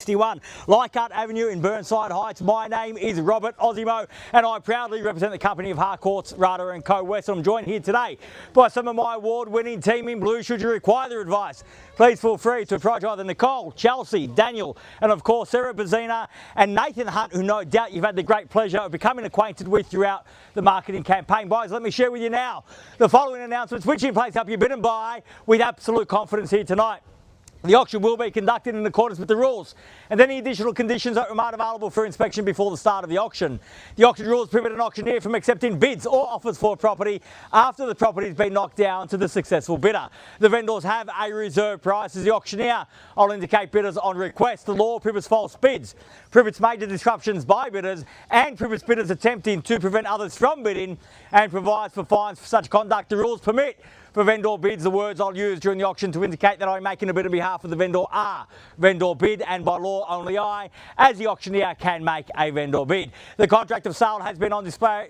61 Leichhardt Avenue in Burnside Heights. My name is Robert Ozzimo and I proudly represent the company of Harcourts, Rata and Co. West. I'm joined here today by some of my award-winning team in blue. Should you require their advice, please feel free to approach either Nicole, Chelsea, Daniel and of course Sarah Bezzina and Nathan Hunt, who no doubt you've had the great pleasure of becoming acquainted with throughout the marketing campaign. Guys, let me share with you now the following announcements which you place up your bid and buy with absolute confidence here tonight. The auction will be conducted in accordance with the rules, and any additional conditions are made available for inspection before the start of the auction. The auction rules prohibit an auctioneer from accepting bids or offers for a property after the property has been knocked down to the successful bidder. The vendors have a reserve price as the auctioneer. I'll indicate bidders on request. The law prohibits false bids, prohibits major disruptions by bidders, and prohibits bidders attempting to prevent others from bidding, and provides for fines for such conduct. The rules permit for vendor bids. The words I'll use during the auction to indicate that I'm making a bid on behalf of the vendor are vendor bid, and by law only I, as the auctioneer, can make a vendor bid. The contract of sale has been on display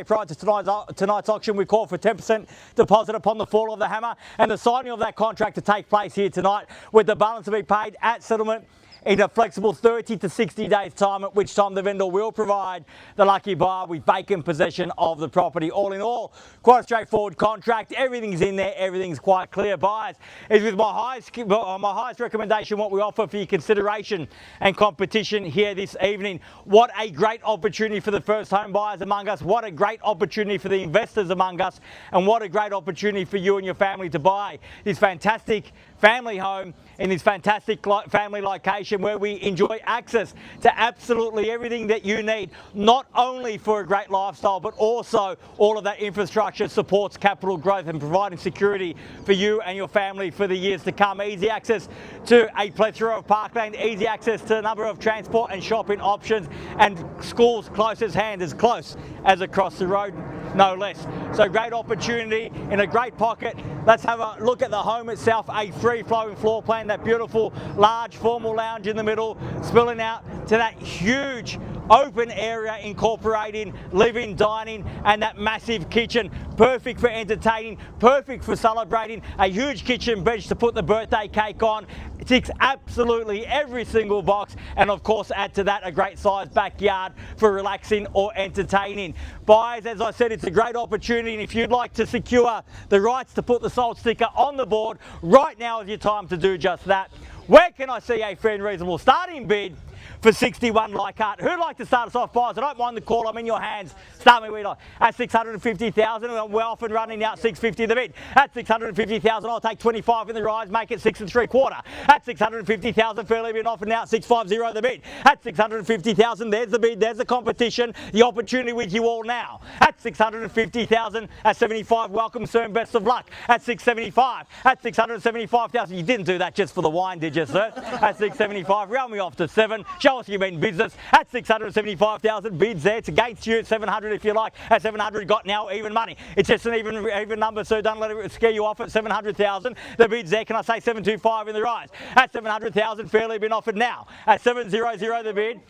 prior to tonight's auction. We call for 10% deposit upon the fall of the hammer and the signing of that contract to take place here tonight, with the balance to be paid at settlement in a flexible 30 to 60 days time, at which time the vendor will provide the lucky buyer with vacant possession of the property. All in all, quite a straightforward contract. Everything's in there, everything's quite clear. Buyers is with my highest recommendation what we offer for your consideration and competition here this evening. What a great opportunity for the first home buyers among us, what a great opportunity for the investors among us, and what a great opportunity for you and your family to buy this fantastic family home in this fantastic family location where we enjoy access to absolutely everything that you need, not only for a great lifestyle, but also all of that infrastructure supports capital growth and providing security for you and your family for the years to come. Easy access to a plethora of parkland, easy access to a number of transport and shopping options, and schools close as hand, as close as across the road, no less. So great opportunity in a great pocket. Let's have a look at the home itself. A free-flowing floor plan, that beautiful large formal lounge in the middle, spilling out to that huge open area incorporating living, dining and that massive kitchen. Perfect for entertaining, perfect for celebrating. A huge kitchen bench to put the birthday cake on. It ticks absolutely every single box, and of course add to that a great sized backyard for relaxing or entertaining. Buyers, as I said, it's a great opportunity, and if you'd like to secure the rights to put the sold sticker on the board, right now is your time to do just that. Where can I see a fair and reasonable starting bid for 61 Leichhardt? Who'd like to start us off, buyers? I don't mind the call, I'm in your hands. Start me with at 650,000, we're off and running now at 650 the bid. At 650,000, I'll take 25 in the rise, make it 6 3/4. At 650,000, fairly been offered now at 650 the bid. At 650,000, there's the bid, there's the competition, the opportunity with you all now. At 650,000, at 75, welcome sir and best of luck. At 675, at 675,000, you didn't do that just for the wine, did you, sir? At 675, round me off to 7. Show us you mean business. At 675,000, bids there. It's against you at 700 if you like. At 700, got now even money. It's just an even number, so don't let it scare you off. At 700,000, the bid's there. Can I say 725 in the rise? At 700,000, fairly been offered now. At 700, the bid.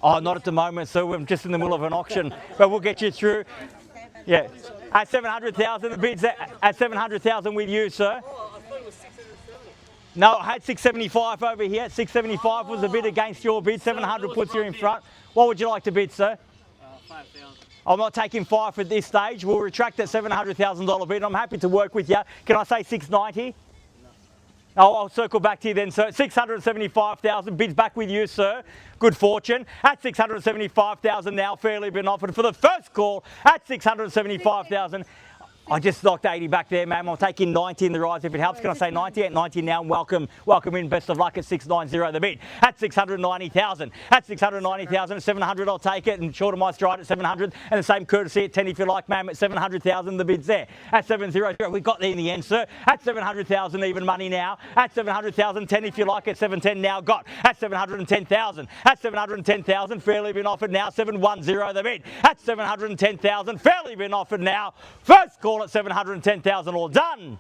Oh, not at the moment, sir. We're just in the middle of an auction, but we'll get you through. Yeah. At 700,000, the bid's there. At 700,000 with you, sir. No, I had 675 over here. 675 was a bid against your bid. 700 puts you in front. What would you like to bid, sir? 5,000. I'm not taking 5 at this stage. We'll retract that $700,000 bid. I'm happy to work with you. Can I say 690? No. I'll circle back to you then, sir. 675,000, bids back with you, sir. Good fortune. At 675,000 now, fairly been offered for the first call. At 675,000. I just knocked 80 back there, ma'am. I'm taking 90 in the rise if it helps. Can I say 90? At 90 now, and welcome in. Best of luck at 690 the bid. At 690,000. At 690,000, at 700 I'll take it, and short of my stride at 700, and the same courtesy at 10 if you like, ma'am. At 700,000 the bid's there. At 700, we got there in the end, sir. At 700,000 even money now. At 700,000, 10 if you like. At 710 now got. At 710,000. At 710,000, fairly been offered now. 710 the bid. At 710,000, fairly been offered now. First call at 710,000, all done.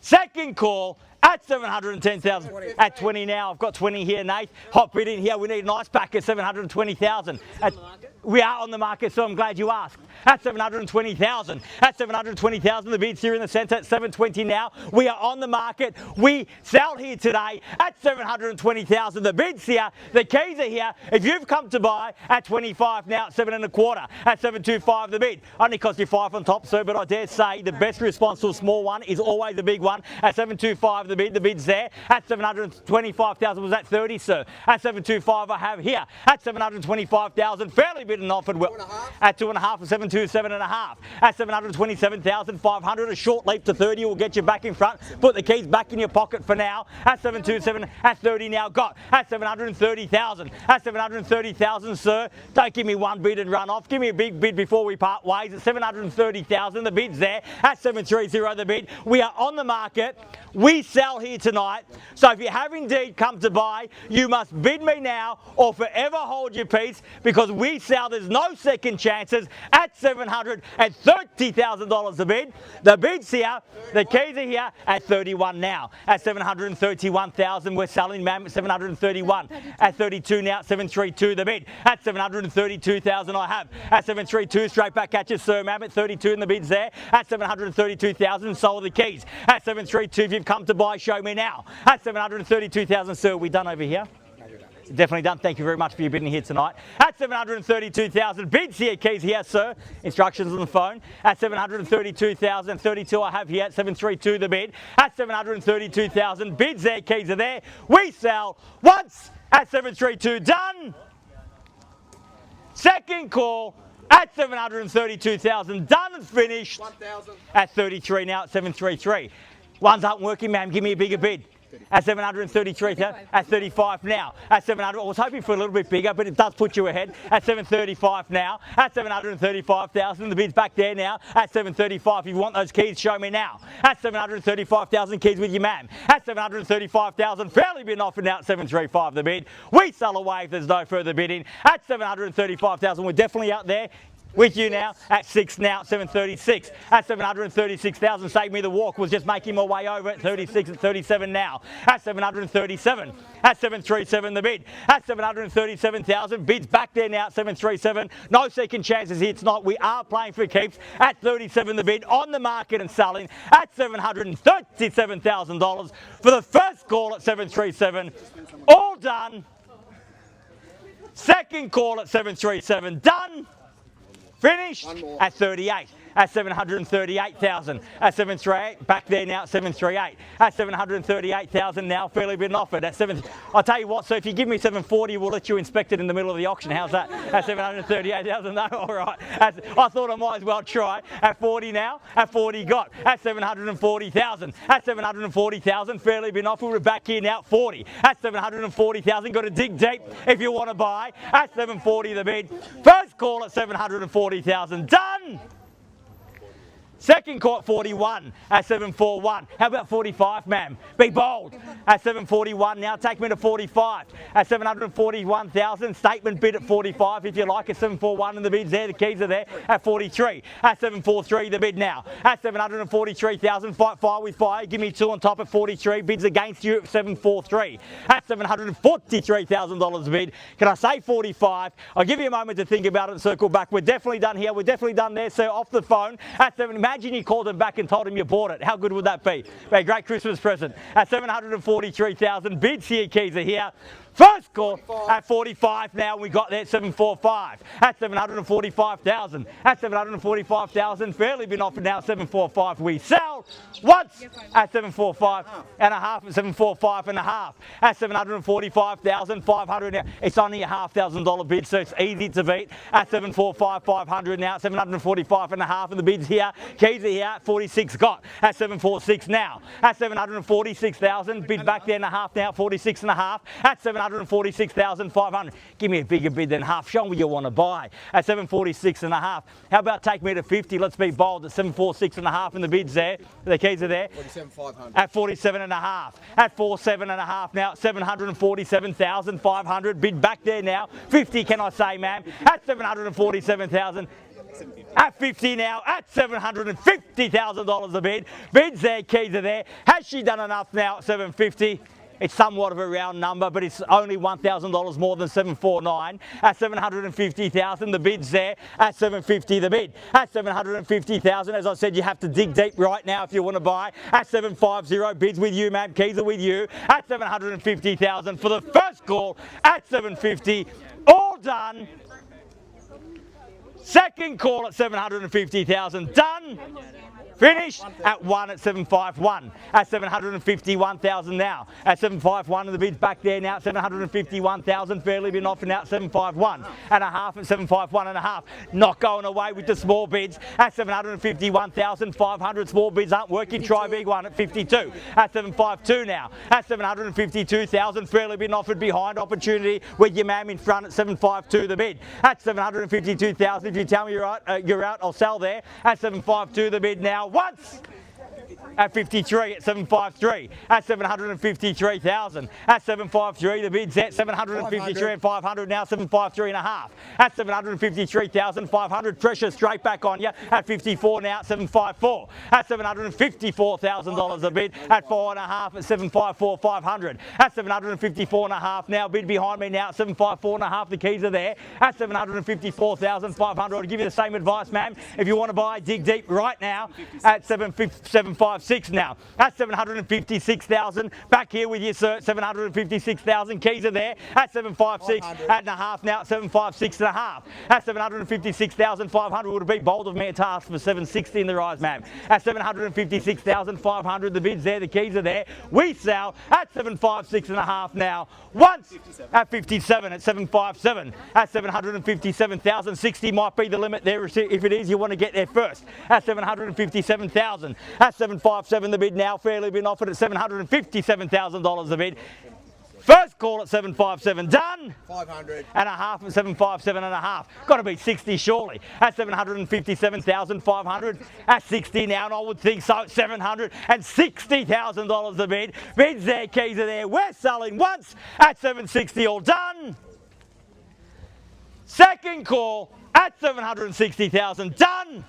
Second call at 710,000. At 20 now, I've got 20 here, Nate. Hot bid in here. We need a nice back at 720,000. We are on the market, so I'm glad you asked. At 720,000. At 720,000, the bid's here in the centre at 720 now. We are on the market. We sell here today at 720,000. The bid's here. The keys are here. If you've come to buy at 25 now, at 7.25. At 725, the bid. Only cost you 5 on top, sir, but I dare say the best response to a small one is always a big one. At 725, the bid. The bid's there. At 725,000 was at 30, sir. At 725, I have here. At 725,000, fairly bid and offered well. At 2.5 or 727.5. At 727,500, a short leap to 30 will get you back in front. Put the keys back in your pocket for now. At 727, at 30 now got. At 730,000. At 730,000, sir. Don't give me one bid and run off. Give me a big bid before we part ways. At 730,000, the bid's there. At 730, the bid. We are on the market. We sell here tonight. So if you have indeed come to buy, you must bid me now or forever hold your peace, because we sell. There's no second chances. At $730,000 the bid. The bid's here. The keys are here at 31 now. At 731,000 we're selling, ma'am. At 731. At 32 now. 732 the bid. At 732,000 I have. At 732 straight back at you, sir, ma'am. At 32 and the bid's there. At 732,000 sold the keys. At 732 if you've come to buy, show me now. At 732,000, sir. We done over here? Definitely done. Thank you very much for your bidding here tonight. At 732,000, bids here, keys here, sir. Instructions on the phone. At 732,000, 32 I have here. At 732 the bid. At 732,000, bids there, keys are there. We sell once at 732. Done. Second call at 732,000. Done and finished. 1,000. At 33 now. At 733. Ones aren't working, ma'am. Give me a bigger bid. At 733,000, at 35 now. At 700, I was hoping for a little bit bigger, but it does put you ahead. At 735 now. At 735,000, the bid's back there now. At 735, if you want those keys, show me now. At 735,000, keys with you, ma'am. At 735,000, fairly been offered now at 735, the bid. We sell away if there's no further bidding. At 735,000, we're definitely out there. With you now at 6 now, 736. At 736,000, save me the walk, was just making my way over at 36 and 37 now. At 737. At 737 the bid. At 737,000, bids back there now at 737. No second chances here tonight. We are playing for keeps. At 37 the bid, on the market and selling at $737,000 for the first call at 737. All done. Second call at 737. Done. Finished at 38. At 738,000. At 738, back there now at 738. At 738,000 now, fairly been offered. At 7, I'll tell you what, so if you give me 740, we'll let you inspect it in the middle of the auction. How's that? At 738,000, no, all right. I thought I might as well try. At 40 now, at 40 got. At 740,000. At 740,000, fairly been offered. We're back here now at 40. At 740,000, got to dig deep if you want to buy. At 740 the bid. First call at 740,000. Done! Second call at 41 at 741. How about 45, ma'am? Be bold. At 741 now, take me to 45. At 741,000, statement bid at 45 if you like. At 741 and the bid's there, the keys are there. At 43. At 743, the bid now. At 743,000, fight fire with fire. Give me 2 on top at 43. Bids against you at 743. At $743,000 bid. Can I say 45? I'll give you a moment to think about it and circle back. We're definitely done here. We're definitely done there, sir. Off the phone. At 7. Imagine you called him back and told him you bought it. How good would that be? Be a great Christmas present. At 743,000, bids here, keys are here. First call at 45 now, we got there at 745. At 745,000. At 745,000, fairly been offered now at 745. We sell once at 745 and a half, at 745 and a half. At 745,500 now. It's only a $500 bid, so it's easy to beat. At 745,500 now, 745 and a half, and the bid's here. Keys are here at 46 got. At 746 now. At 746,000, bid back there and a half now, 46 and a half. At 746,500. Give me a bigger bid than half. Show me what you want to buy. At 746 and a half. How about take me to 50? Let's be bold. At 746 and a half, and the bid's there. The keys are there. 47,500. At 47 and a half. At 47 and a half now. 747,500. Bid back there now. 50, can I say, ma'am? At 747,000. At 50 now, at $750,000 a bid. Bids there, keys are there. Has she done enough now at 750? It's somewhat of a round number, but it's only $1,000 more than 749. At 750,000, the bid's there. At 750, the bid. At 750,000, as I said, you have to dig deep right now if you want to buy. At 750, bids with you, ma'am. Keys are with you. At 750,000 for the first call. At 750, all done. Second call at 750,000, done. Finished at 1 at 751. At 751,000 now. At 751 and the bid's back there now at 751,000. Fairly been offered now at 751 and a half at 751 and a half. Not going away with the small bids at 751,500. Small bids aren't working. Try big one at 52. At 752 now. At 752,000. Fairly been offered behind opportunity with your ma'am in front at 752 the bid. At 752,000. If you tell me you're out, I'll sell there. At 752 the bid now. Once at 53 at 753 at 753,000 at 753 the bid's at 753 and 500 now 753 and a half at 753,500 pressure straight back on you at 54 now at 754 at $754,000 a bid at 4.5 at 754,500 at 754.5 now bid behind me now at 754.5 the keys are there at 754,500. I'll give you the same advice, ma'am. If you want to buy, dig deep right now at 756 now. That's 756,000. Back here with you, sir. 756,000. Keys are there. At 756 and a half now. 756 and a half. At 756,500 would be bold of me to ask for 760 in the rise, ma'am. At 756,500, the bid's there. The keys are there. We sell at 756 and a half now. Once at 57 at 757 at 757,000. 60 might be the limit there. If it is, you want to get there first. At 757,000. At 757 the bid now. Fairly been offered at $757,000 the bid. First call at 757 done. 500 and a half at 757 and a half. Got to be 60 surely. At 757,500 at 60 now, and I would think so. $760,000 the bid. Bids there, keys are there. We're selling once at 760 all done. Second call at 760,000 done.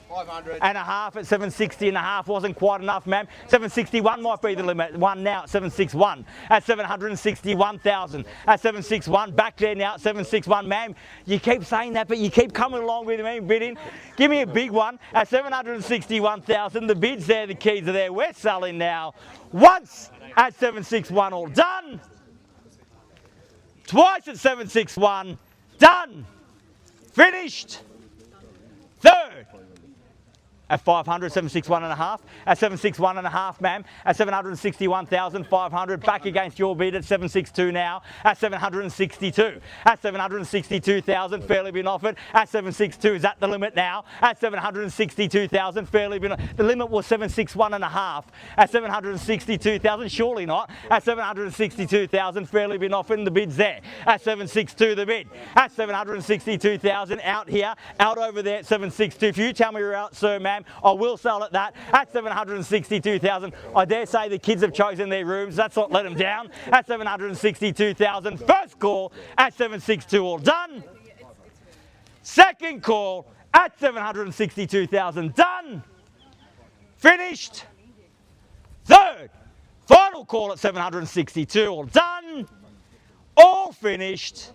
500 and a half at 760 and a half wasn't quite enough, ma'am. 761 might be the limit. One now at 761 at 761,000 at 761 back there now at 761, ma'am. You keep saying that, but you keep coming along with me bidding. Give me a big one at 761,000. The bid's there, the keys are there. We're selling now. Once at 761 all done. Twice at 761 done. Finished. Third. At 500, 761 and a half. At 761 and a half, ma'am. At 761,500. Back against your bid at 762 now. At 762. At 762,000. Fairly been offered. At 762 is at the limit now. At 762,000. Fairly been. The limit was 761 and a half. At 762,000. Surely not. At 762,000. Fairly been offered. And the bid's there. At 762 the bid. At 762,000. Out here. Out over there at 762. If you tell me you're out, sir, ma'am, I will sell at that at 762,000. I dare say the kids have chosen their rooms. That's not let them down. At 762,000. First call at 762 all done. Second call at 762,000 done. Finished. Third. Final call at 762 all done. All finished.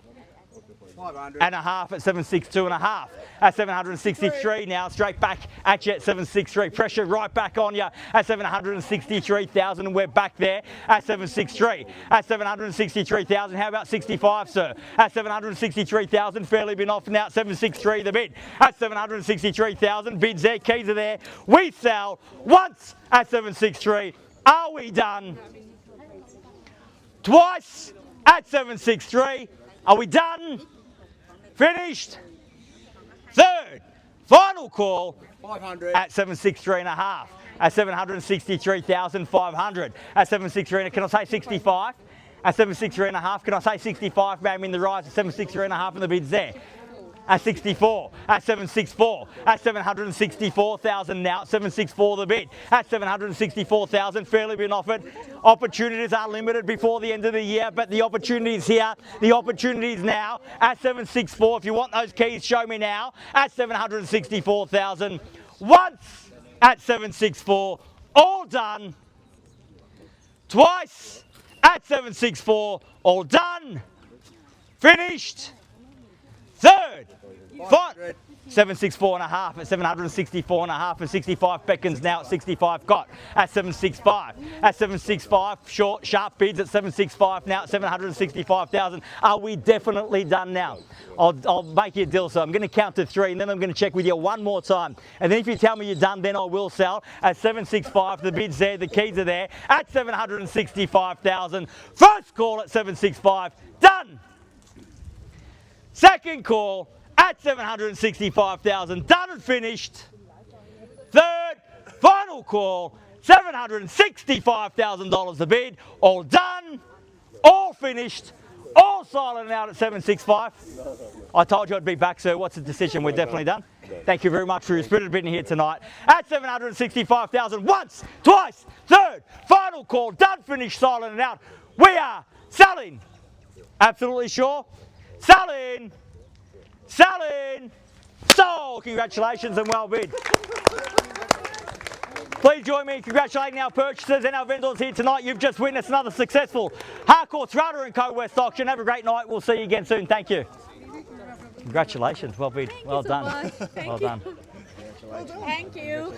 500 and a half at 762 and a half. At 763 now, straight back at you at 763. Pressure right back on you at 763,000, and we're back there at 763. At 763,000, how about 65, sir? At 763,000, fairly been offered now at 763 the bid. At 763,000, bids there, keys are there. We sell once at 763. Are we done? Twice at 763. Are we done? Finished. Third, final call 500 at 763 and a half. At 763,500. At 763, can I say 65? At 763 and a half, can I say 65, ma'am, in the rise at 763 and a half, and the bid's there. At 64, at 764, at 764,000 now, 764 the bid. At 764,000, fairly been offered. Opportunities are limited before the end of the year, but the opportunities here, the opportunities now. At 764, if you want those keys, show me now. At 764,000, once at 764, all done. Twice at 764. All done. Finished. Third. Final. 764 and a half at 764 and a half for 65 beckons now at 65 got at 765 at 765 short sharp bids at 765 now at 765,000. Are we definitely done now? I'll make you a deal, so I'm going to count to 3 and then I'm going to check with you one more time, and then if you tell me you're done, then I will sell at 765. The bid's there, the keys are there at 765,000. First call at 765. Done. Second call at 765,000, done and finished. Third, final call, $765,000 the bid, all done, all finished, all silent out at 765. I told you I'd be back, sir. What's the decision? We're definitely done. Thank you very much for your spirited bidding here tonight. At 765,000, once, twice, third, final call, done, finished, silent and out. We are selling. Absolutely sure? Selling. Selling! Sold! Congratulations and well bid. Please join me in congratulating our purchasers and our vendors here tonight. You've just witnessed another successful Harcourts, Rata & Co West auction. Have a great night. We'll see you again soon. Thank you. Congratulations. Well bid. Well done. Well done. Thank you.